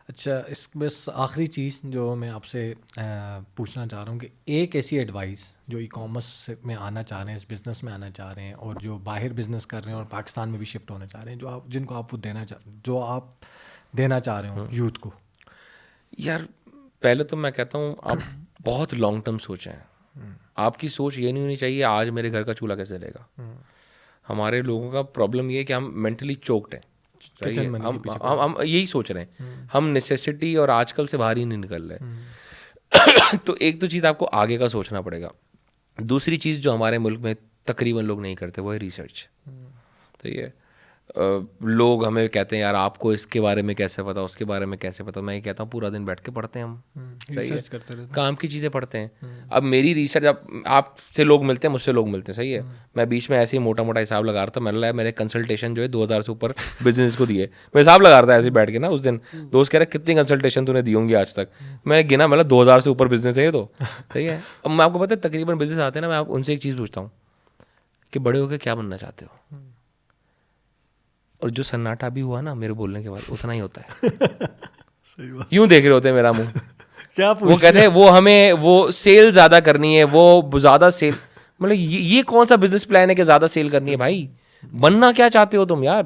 अच्छा, इस बस आखिरी चीज़ जो मैं आपसे पूछना चाह रहा हूँ कि एक ऐसी एडवाइस जो ई कॉमर्स में आना चाह रहे हैं, इस बिज़नेस में आना चाह रहे हैं और जो बाहर बिज़नेस कर रहे हैं और पाकिस्तान में भी शिफ्ट होना चाह रहे हैं, जिनको आप वो देना चाह रहे हो यूथ को। यार पहले तो मैं कहता हूँ आप बहुत लॉन्ग टर्म सोचें। आपकी सोच ये नहीं होनी चाहिए आज मेरे घर का चूल्हा कैसे रहेगा। हमारे लोगों का प्रॉब्लम ये है कि हम मेंटली चोक्ड हैं। सही है, हम यही सोच रहे हैं, हम नेसेसिटी और आजकल से बाहर ही नहीं निकल रहे। तो एक तो चीज़ आपको आगे का सोचना पड़ेगा। दूसरी चीज़ जो हमारे मुल्क में तकरीबन लोग नहीं करते वो है रिसर्च। तो ये लोग हमें कहते हैं यार आपको इसके बारे में कैसे पता, उसके बारे में कैसे पता। मैं ये कहता हूँ पूरा दिन बैठ के पढ़ते हैं हम। सही है, काम की चीज़ें पढ़ते हैं। अब मेरी रिसर्च, अब आपसे लोग मिलते हैं, मुझसे लोग मिलते हैं। सही है, मैं बीच में ऐसे ही मोटा मोटा हिसाब लगा रहा था। मैंने मेरे कंसल्टेशन जो है 2000 से ऊपर बिजनेस को दिए। मैं हिसाब लगा रहा था ऐसे बैठ के ना। उस दिन दोस्त कह रहे कितनी कंसल्टेशन तूने दी होंगी आज तक। मैं गिना, मतलब 2000 से ऊपर बिजनेस है ये तो। सही है, अब मैं आपको पता है तकरीबन बिजनेस आते हैं ना, मैं उनसे एक चीज़ पूछता हूँ कि बड़े होकर क्या बनना चाहते हो, और जो सन्नाटा भी हुआ ना मेरे बोलने के बाद उतना ही होता है। सही बात। यूं देख रहे होते हैं मेरा मुंह। क्या वो कहते हैं वो हमें वो सेल ज़्यादा करनी है, वो ज़्यादा सेल। मतलब ये कौन सा बिजनेस प्लान है कि ज़्यादा सेल करनी है भाई? बनना क्या चाहते हो तुम यार?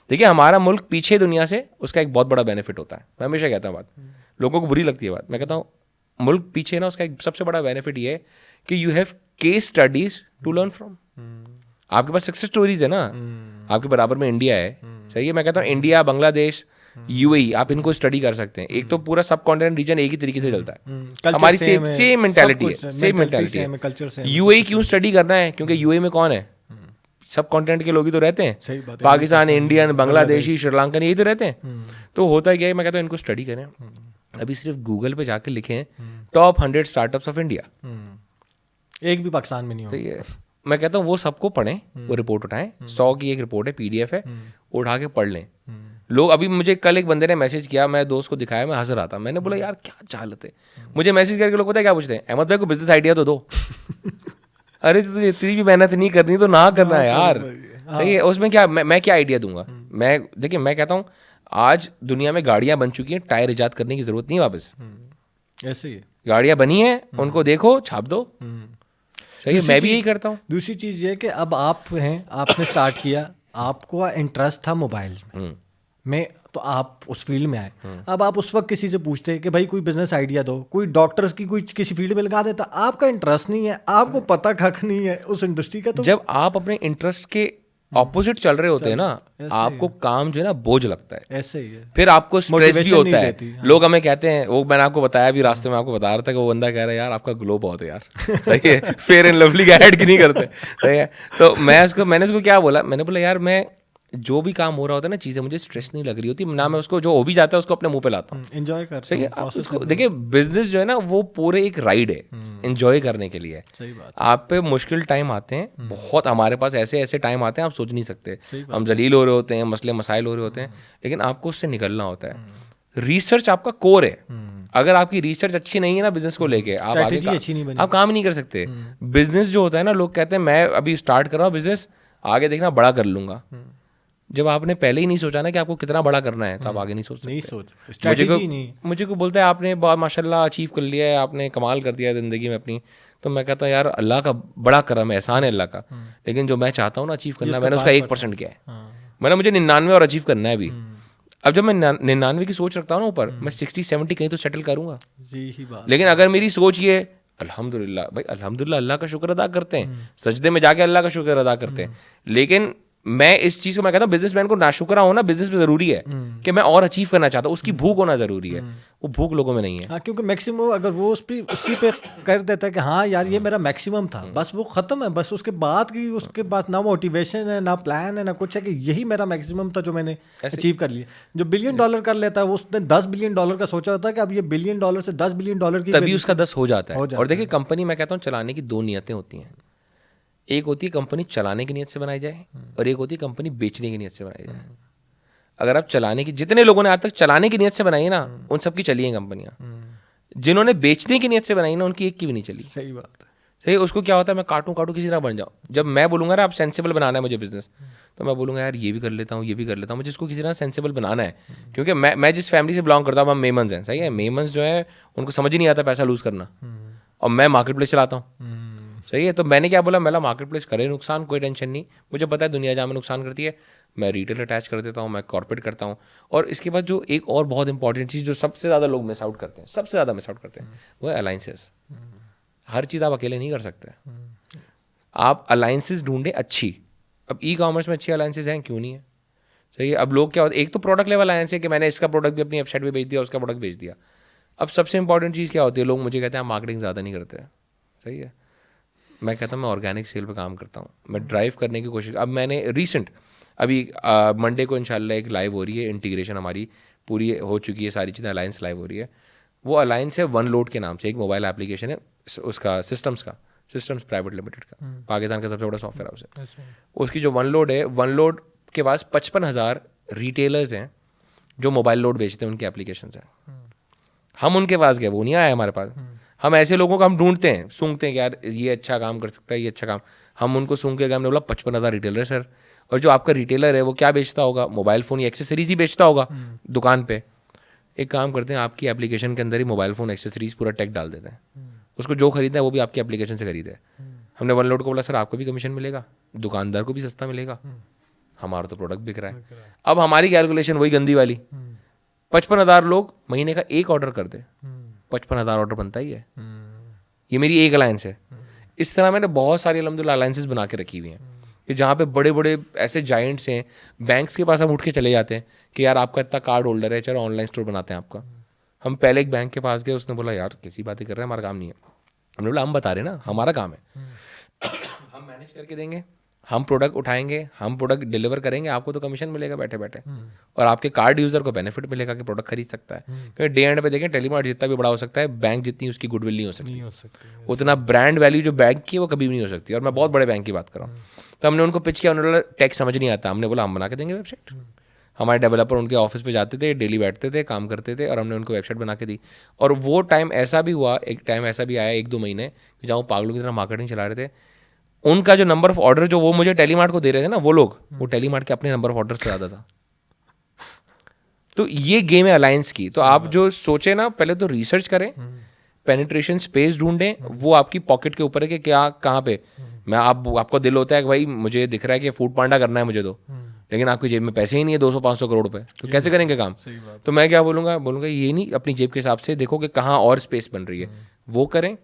देखिए हमारा मुल्क पीछे दुनिया से, उसका एक बहुत बड़ा बेनिफिट होता है। मैं हमेशा कहता हूँ बात, लोगों को बुरी लगती है बात, मैं कहता हूँ मुल्क पीछे ना, उसका एक सबसे बड़ा बेनिफिट ये है कि you have case studies to learn from. आपके पास सक्सेस स्टोरीज है ना, आपके बराबर में इंडिया है। सही है, मैं कहता हूँ इंडिया, बांग्लादेश, यूएई, आप इनको स्टडी कर सकते हैं। एक तो पूरा सब कॉन्टिनेंट रीजन एक ही तरीके से चलता है, हमारी सेम मेंटालिटी है, सेम मेंटालिटी है। यूएई क्यों स्टडी करना है? क्योंकि यूएई में कौन है? सब कॉन्टिनेंट के लोग ही तो रहते हैं, पाकिस्तान, इंडियन, बांग्लादेशी, श्रीलंकन, यही तो रहते हैं। तो होता क्या है, मैं कहता हूँ इनको स्टडी करें। अभी सिर्फ गूगल पे जाके लिखें टॉप 100 स्टार्टअप्स ऑफ इंडिया, एक भी पाकिस्तान में नहीं हो। सही है, मैं कहता हूँ वो सबको पढ़ें, वो रिपोर्ट उठाएं। 100 की एक रिपोर्ट है, पीडीएफ है, उठा के पढ़ लें। लोग, अभी मुझे कल एक बंदे ने मैसेज किया, मैं दोस्त को दिखाया, मैं हंस रहा था। मैंने बोला यार क्या चालत है। मुझे मैसेज करके लोग पता है क्या पूछते हैं, अहमद भाई को बिजनेस आइडिया तो दो। अरे तो इतनी भी मेहनत नहीं करनी तो ना करना है यार। देखिए उसमें क्या, मैं क्या आइडिया दूंगा? मैं देखिए मैं कहता हूँ आज दुनिया में गाड़ियाँ बन चुकी हैं, टायर ईजाद करने की जरूरत नहीं है वापस। ऐसे ही गाड़ियाँ बनी हैं, उनको देखो, छाप दो। सही है, मैं भी यही करता हूँ। दूसरी चीज़ ये कि अब आप हैं, आपने स्टार्ट किया, आपको इंटरेस्ट था मोबाइल में, तो आप उस फील्ड में आए। अब आप उस वक्त किसी से पूछते हैं कि भाई कोई बिजनेस आइडिया दो, कोई डॉक्टर्स की कोई किसी फील्ड में लगा देता, आपका इंटरेस्ट नहीं है, आपको पता कख नहीं है उस इंडस्ट्री का। तो जब आप अपने इंटरेस्ट के ऑपोजिट चल रहे होते हैं ना, आपको काम जो है ना बोझ लगता है। ऐसे ही है, फिर आपको स्ट्रेस भी होता है। लोग हमें कहते हैं, वो मैंने आपको बताया भी, रास्ते में आपको बता रहा था कि वो बंदा कह रहा है यार आपका ग्लो बहुत है यार। सही है, फेयर एंड लवली का ऐड की नहीं करते। सही है, तो मैंने उसको क्या बोला, मैंने बोला यार मैं जो भी काम हो रहा होता है ना, चीज़ें मुझे स्ट्रेस नहीं लग रही होती ना, मैं उसको जो हो भी जाता है उसको अपने मुंह पे लाता हूँ, एंजॉय करता हूँ। सही है, आप उसको देखिए बिजनेस जो है ना वो पूरे एक राइड है, एंजॉय करने के लिए। सही बात। आप पे मुश्किल टाइम आते हैं बहुत, हमारे पास ऐसे ऐसे टाइम आते हैं आप सोच नहीं सकते। हम जलील हो रहे होते हैं, मसले मसाइल हो रहे होते हैं, लेकिन आपको उससे निकलना होता है। रिसर्च आपका कोर है। अगर आपकी रिसर्च अच्छी नहीं है ना बिजनेस को लेके, आप आगे आप काम नहीं कर सकते। बिजनेस जो होता है ना, लोग कहते हैं मैं अभी स्टार्ट कर रहा हूँ बिजनेस, आगे देखना बड़ा कर लूंगा। जब आपने पहले ही नहीं सोचा ना कि आपको कितना बड़ा करना है, तो आप आगे नहीं सोच सकते। मुझे को बोलता है आपने माशाल्लाह अचीव कर लिया है, आपने कमाल कर दिया है ज़िंदगी में अपनी। तो मैं कहता हूँ यार अल्लाह का बड़ा करम है, एहसान है अल्लाह का, लेकिन जो मैं चाहता हूँ ना अचीव करना, मैंने उसका 1% किया है। मैंने मुझे 99 और अचीव करना है अभी। अब जब मैं 99 की सोच रखता हूँ ना ऊपर, मैं 60-70 कहीं तो सेटल करूँगा। लेकिन अगर मेरी सोच ये अल्हम्दुलिल्लाह, भाई अल्हम्दुलिल्लाह, अल्लाह का शुक्र अदा करते हैं, सजदे में जाके अल्लाह का शुक्र अदा करते हैं। लेकिन मैं इस चीज़ को मैं कहता हूँ बिजनेसमैन को नाशुक्रा होना बिजनेस में ज़रूरी है कि मैं और अचीव करना चाहता हूँ, उसकी भूख होना ज़रूरी है। वो भूख लोगों में नहीं है। हाँ, क्योंकि मैक्सिमम अगर वो उसी पे कर देता है कि हाँ यार ये मेरा मैक्सिमम था, बस वो ख़त्म है, बस उसके बाद ना मोटिवेशन है, ना प्लान है, ना कुछ है कि यही मेरा मैक्सिमम था जो मैंने अचीव कर लिया। जो $1 बिलियन कर लेता है वो उसने $10 बिलियन का सोचा होता है कि अब ये $1 बिलियन से $10 बिलियन की, तभी उसका 10 हो जाता है। और देखिए कंपनी, मैं कहता हूँ चलाने की 2 नियतें होती हैं। एक होती है कंपनी चलाने की नीयत से बनाई जाए, और एक होती है कंपनी बेचने की नीयत से बनाई जाए। अगर आप चलाने की, जितने लोगों ने आज तक चलाने की नीयत से बनाई है ना, उन सब की चली हैं कंपनियां। जिन्होंने बेचने की नीयत से बनाई ना, उनकी एक की भी नहीं चली। सही बात है। सही है, उसको क्या होता है मैं काटूं किसी तरह बन जाऊं। जब मैं बोलूँगा ना आप सेंसिबल बनाना है मुझे बिजनेस, तो मैं बोलूँगा यार ये भी कर लेता हूँ, ये भी कर लेता हूँ, मुझे इसको किसी तरह सेंसिबल बनाना है। क्योंकि मैं जिस फैमिली से बिलोंग करता हूँ, हम मेमन्स हैं, सही है, मेमन्स जो है उनको समझ ही नहीं आता पैसा लूज़ करना, और मैं मार्केट प्लेस चलाता हूँ, सही है। तो मैंने क्या बोला, मैं मार्केट प्लेस करे नुकसान, कोई टेंशन नहीं, मुझे पता है दुनिया जहाँ में नुकसान करती है, मैं रिटेल अटैच कर देता हूँ, मैं कॉर्पोरेट करता हूँ। और इसके बाद जो एक और बहुत इंपॉर्टेंट चीज़ जो सबसे ज़्यादा लोग मिस आउट करते हैं, सबसे ज़्यादा मिस आउट करते हैं, वो है अलाइंसेस। हर चीज़ आप अकेले नहीं कर सकते, आप अलाइंसेस ढूंढें अच्छी। अब ई कॉमर्स में अच्छी अलाइंसेस हैं, क्यों नहीं है, सही है। अब लोग क्या होता है, एक तो प्रोडक्ट लेवल अलायंस है कि मैंने इसका प्रोडक्ट भी अपनी वेबसाइट पे बेच दिया, उसका प्रोडक्ट बेच दिया। अब सबसे इंपॉर्टेंट चीज़ क्या होती है, लोग मुझे कहते हैं आप मार्केटिंग ज़्यादा नहीं करते हैं, सही है। मैं कहता हूँ मैं ऑर्गेनिक सेल पे काम करता हूँ, मैं ड्राइव करने की कोशिश। अब मैंने रिसेंट अभी मंडे को इंशाल्लाह एक लाइव हो रही है, इंटीग्रेशन हमारी पूरी हो चुकी है, सारी चीज़ें अलायंस लाइव हो रही है। वो अलायंस है वन लोड के नाम से, एक मोबाइल एप्लीकेशन है उसका, सिस्टम्स प्राइवेट लिमिटेड का, पाकिस्तान का सबसे बड़ा सॉफ्टवेयर हाउस है। उसकी जो वन लोड है, वन लोड के पास 55,000 रिटेलर्स हैं जो मोबाइल लोड बेचते हैं, उनकी एप्लीकेशन हैं। हम उनके पास गए, वो नहीं आया हमारे पास। हम ऐसे लोगों को हम ढूंढते हैं, सूंघते हैं कि यार ये अच्छा काम कर सकता है, ये अच्छा काम। हम उनको सूंघ के गए, हमने बोला 55,000 रिटेलर है सर, और जो आपका रिटेलर है वो क्या बेचता होगा, मोबाइल फ़ोन या एक्सेसरीज ही बेचता होगा दुकान पे। एक काम करते हैं, आपकी एप्लीकेशन के अंदर ही मोबाइल फ़ोन एक्सेसरीज पूरा टैग डाल देते हैं, उसको जो खरीदना है वो भी आपकी एप्लीकेशन से खरीदे। हमने वन लोड को बोला सर आपको भी कमीशन मिलेगा, दुकानदार को भी सस्ता मिलेगा, हमारा तो प्रोडक्ट बिक रहा है। अब हमारी कैलकुलेशन वही गंदी वाली, 55,000 लोग महीने का एक ऑर्डर कर दे, 55,000 ऑर्डर बनता ही है, ये मेरी एक अलायंस है। इस तरह मैंने बहुत सारी अलहमदुलिल्लाह अलायंसेस बना के रखी हुई हैं कि जहाँ पे बड़े बड़े ऐसे जाइंट्स हैं, बैंक्स के पास हम उठ के चले जाते हैं कि यार आपका इतना कार्ड होल्डर है, चलो ऑनलाइन स्टोर बनाते हैं आपका। हम पहले एक बैंक के पास गए, उसने बोला यार कैसी बातें कर रहे हैं, हमारा काम नहीं है। हमने बोला हम बता रहे हैं ना, हमारा काम है, हम मैनेज करके देंगे, हम प्रोडक्ट उठाएंगे, हम प्रोडक्ट डिलीवर करेंगे, आपको तो कमीशन मिलेगा बैठे बैठे, और आपके कार्ड यूज़र को बेनिफिट मिलेगा कि प्रोडक्ट खरीद सकता है। क्योंकि डे एंड पे देखें, टेलीमार्ट जितना भी बड़ा हो सकता है, बैंक जितनी उसकी गुडविल नहीं हो सकती, उतना ब्रांड वैल्यू जो बैंक की है वो कभी भी नहीं हो सकती। और मैं बहुत बड़े बैंक की बात कर रहा हूँ। तो हमने उनको पिच किया, उन्होंने बोला टैक्स समझ नहीं आता, हमने बोला हम बना के देंगे वेबसाइट। हमारे डेवलपर उनके ऑफिस पे जाते थे, डेली बैठते थे, काम करते थे, और हमने उनको वेबसाइट बना के दी। और वो टाइम ऐसा भी हुआ, एक टाइम ऐसा भी आया 1-2 महीने, जहाँ वो पागलों की तरह मार्केटिंग चला रहे थे। उनका जो नंबर ऑफ ऑर्डर जो वो मुझे टेलीमार्ट को दे रहे थे ना, वो लोग, वो टेलीमार्ट के अपने नंबर ऑफ ऑर्डर से ज़्यादा था। तो ये गेम है अलायंस की। तो आप जो सोचे ना, पहले तो रिसर्च करें, पेनिट्रेशन स्पेस ढूंढें, वो आपकी पॉकेट के ऊपर है कि क्या कहाँ पे। मैं आपको दिल होता है कि भाई मुझे दिख रहा है कि फूड पांडा करना है मुझे, तो लेकिन आपकी जेब में पैसे ही नहीं है 200-500 करोड़ रुपए, तो कैसे करेंगे काम। तो मैं क्या बोलूँगा ये नहीं, अपनी जेब के हिसाब से देखो कि कहाँ और स्पेस बन रही है, वो करें।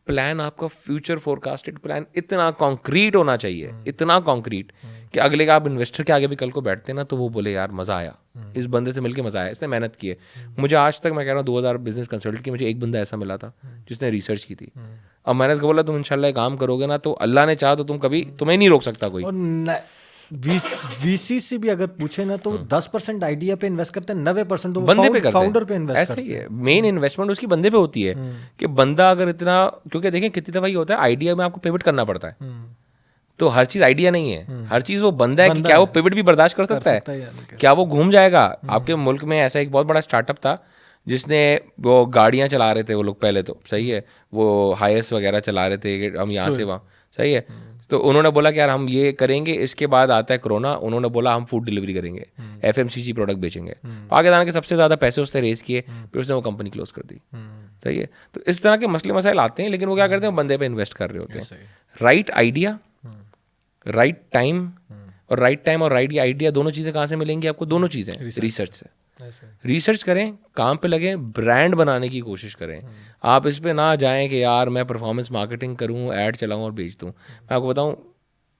प्लान आपका फ्यूचर फोरकास्टेड प्लान इतना कॉन्क्रीट होना चाहिए, इतना कॉन्क्रीट कि अगले का आप इन्वेस्टर के आगे भी कल को बैठते ना, तो वो बोले यार मज़ा आया, इस बंदे से मिलके मज़ा आया, इसने मेहनत की है। मुझे आज तक, मैं कह रहा हूँ 2000 बिजनेस कंसल्टेंट की, मुझे एक बंदा ऐसा मिला था जिसने रिसर्च की थी। अब मैंने उसको बोला तुम इंशाल्लाह काम करोगे ना, तो अल्लाह ने चाहा तो तुम्हें नहीं रोक सकता कोई। वीसी से भी अगर पूछे ना, तो 10% आइडिया पे इन्वेस्ट करते हैं, 90% तो बंदे पे करते हैं, फाउंडर पे इन्वेस्ट ऐसा ही है। मेन इन्वेस्टमेंट उसकी बंदे पे होती है कि बंदा अगर इतना, क्योंकि देखें कितनी दफा ये होता है आइडिया में आपको पिवट करना पड़ता है, तो हर चीज़ आइडिया नहीं है, हर चीज़ वो बंदा है कि क्या वो पिवट भी बर्दाश्त कर सकता है, क्या वो घूम जाएगा। आपके मुल्क में ऐसा एक बहुत बड़ा स्टार्टअप था जिसने वो गाड़ियाँ चला रहे थे वो लोग, पहले तो सही है, वो हाईएस वगैरह चला रहे थे, हम यहाँ से वहाँ, सही है। तो उन्होंने बोला कि यार हम ये करेंगे, इसके बाद आता है कोरोना, उन्होंने बोला हम फूड डिलीवरी करेंगे, FMCG प्रोडक्ट बेचेंगे। पाकिस्तान के सबसे ज़्यादा पैसे उसने रेस किए, फिर उसने वो कंपनी क्लोज कर दी, सही है। तो इस तरह के मसले मसाइल आते हैं, लेकिन वो क्या करते हैं, बंदे पे इन्वेस्ट कर रहे होते हैं। राइट आइडिया, राइट टाइम, और राइट आइडिया दोनों चीज़ें कहाँ से मिलेंगी आपको? दोनों चीज़ें रिसर्च से। रिसर्च करें, काम पे लगें, ब्रांड बनाने की कोशिश करें। आप इस पे ना जाएं कि यार मैं परफॉर्मेंस मार्केटिंग करूं, ऐड चलाऊं और बेच दूं। मैं आपको बताऊं,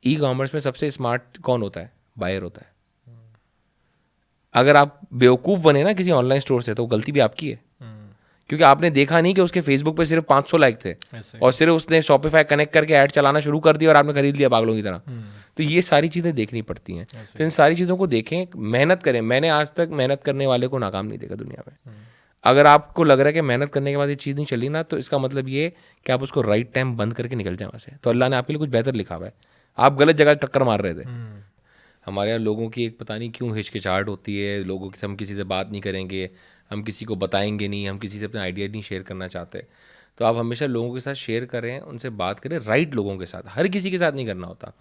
ई कॉमर्स में सबसे स्मार्ट कौन होता है? बायर होता है। अगर आप बेवकूफ़ बने ना किसी ऑनलाइन स्टोर से, तो गलती भी आपकी है, क्योंकि आपने देखा नहीं कि उसके फेसबुक पे सिर्फ 500 लाइक थे और सिर्फ उसने शॉपिफाई कनेक्ट करके ऐड चलाना शुरू कर दिया और आपने खरीद लिया पागलों की तरह। तो ये सारी चीज़ें देखनी पड़ती हैं। तो इन सारी चीज़ों को देखें, मेहनत करें। मैंने आज तक मेहनत करने वाले को नाकाम नहीं देखा दुनिया में। अगर आपको लग रहा है कि मेहनत करने के बाद ये चीज़ नहीं चली ना, तो इसका मतलब ये कि आप उसको राइट टाइम बंद करके निकल जाए वहाँ से, तो अल्लाह ने आपके लिए कुछ बेहतर लिखा हुआ है। आप गलत जगह टक्कर मार रहे थे। हमारे यहाँ लोगों की एक पता नहीं क्यों हिचकिचाहट होती है, लोगों की हम किसी से बात नहीं करेंगे, हम किसी को बताएंगे नहीं, हम किसी से अपने आइडिया नहीं शेयर करना चाहते। तो आप हमेशा लोगों के साथ शेयर करें, उनसे बात करें, राइट लोगों के साथ, हर किसी के साथ नहीं करना होता।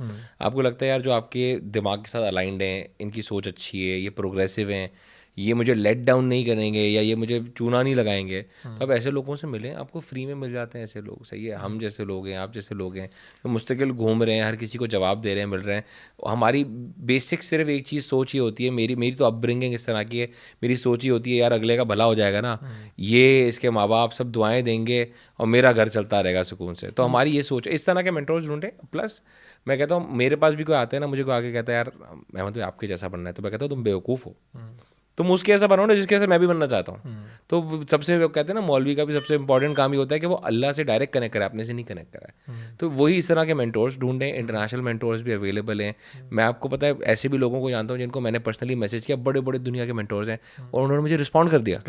आपको लगता है यार जो आपके दिमाग के साथ अलाइंड हैं, इनकी सोच अच्छी है, ये प्रोग्रेसिव हैं, ये मुझे लेट डाउन नहीं करेंगे या ये मुझे चूना नहीं लगाएंगे, तो आप ऐसे लोगों से मिलें, आपको फ्री में मिल जाते हैं ऐसे लोग। सही है, हम जैसे लोग हैं, आप जैसे लोग हैं, जो मुस्तकिल घूम रहे हैं, हर किसी को जवाब दे रहे हैं, मिल रहे हैं। हमारी बेसिक सिर्फ एक चीज़ सोच ही होती है, मेरी तो अपब्रिंगिंग इस तरह की है, मेरी सोच ही होती है यार अगले का भला हो जाएगा ना, ये इसके माँ बाप सब दुआएं देंगे और मेरा घर चलता रहेगा सुकून से। तो हमारी ये सोच है, इस तरह के मेंटोर्स ढूंढें। प्लस मैं कहता हूँ मेरे पास भी कोई आता है ना, मुझे कोई आके कहता है यार अहमद भाई आपके जैसा बनना है, तो मैं कहता हूँ तुम बेवकूफ़ हो, तुम उसके ऐसा बनाओ ना जिसके ऐसा मैं भी बनना चाहता हूँ। तो सबसे कहते हैं ना, मौलवी का भी सबसे इंपॉर्टेंट काम ये होता है कि वो अल्लाह से डायरेक्ट कनेक्ट करे, अपने से नहीं कनेक्ट कराए। तो वही इस तरह के मेंटोर्स ढूंढें, इंटरनेशनल मेंटोर्स भी अवेलेबल हैं। मैं आपको पता है ऐसे भी लोगों को जानता हूँ जिनको मैंने पर्सनली मैसेज किया, बड़े बड़े दुनिया के मेंटोर्स हैं, और उन्होंने मुझे रिस्पॉन्ड कर दिया।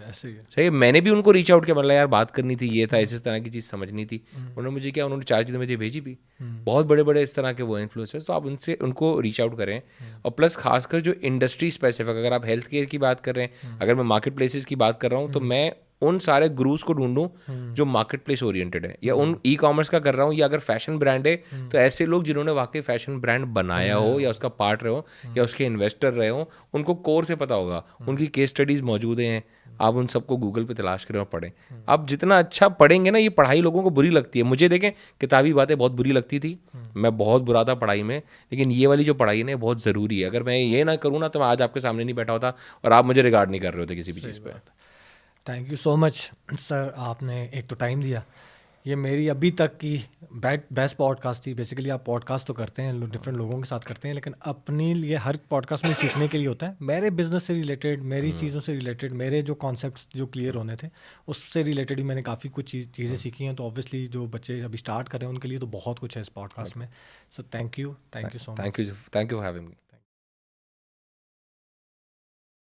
ऐसे ही है। सही है, मैंने भी उनको रीच आउट किया, मतलब यार बात करनी थी, ये था, इस तरह की चीज़ समझनी थी। उन्होंने मुझे क्या, उन्होंने 4 चीज़ें मुझे भेजी भी। बहुत बड़े बड़े इस तरह के वो इन्फ्लुएंसर्स, तो आप उनको रीच आउट करें। और प्लस खासकर जो इंडस्ट्री स्पेसिफिक, अगर आप हेल्थ केयर की बात कर रहे हैं, अगर मैं मार्केट प्लेसेस की बात कर रहा हूँ, तो मैं उन सारे गुरुज को ढूंढूं जो मार्केट प्लेस ओरिएंटेड है, या उन ई कॉमर्स का कर रहा हूँ, या अगर फैशन ब्रांड है तो ऐसे लोग जिन्होंने वाकई फैशन ब्रांड बनाया हो, या उसका पार्ट रहे हो, या उसके इन्वेस्टर रहे हो, उनको कोर से पता होगा, उनकी केस स्टडीज़ मौजूद हैं। आप उन सबको गूगल पे तलाश करें और पढ़ें। आप जितना अच्छा पढ़ेंगे ना, ये पढ़ाई लोगों को बुरी लगती है, मुझे देखें किताबी बातें बहुत बुरी लगती थी, मैं बहुत बुरा था पढ़ाई में, लेकिन ये वाली जो पढ़ाई है ना बहुत ज़रूरी है। अगर मैं ये ना करूँ ना तो मैं आज आपके सामने नहीं बैठा होता और आप मुझे रिगार्ड नहीं कर रहे होते किसी भी चीज़ पे। Thank you so much sir, आपने एक तो टाइम दिया। ये मेरी अभी तक की बेस्ट पॉडकास्ट थी। बेसिकली आप पॉडकास्ट तो करते हैं, डिफरेंट लोगों के साथ करते हैं, लेकिन अपने लिए हर पॉडकास्ट में सीखने के लिए होता है। मेरे बिजनेस से रिलेटेड, मेरी चीज़ों से रिलेटेड, मेरे जो कॉन्सेप्ट्स जो क्लियर होने थे उससे रिलेटेड ही मैंने काफ़ी कुछ चीज़ें सीखी हैं। तो ऑब्वियसली जो बच्चे अभी स्टार्ट कर रहे हैं उनके लिए तो बहुत कुछ है इस पॉडकास्ट में। So thank you so much. Thank you for having me.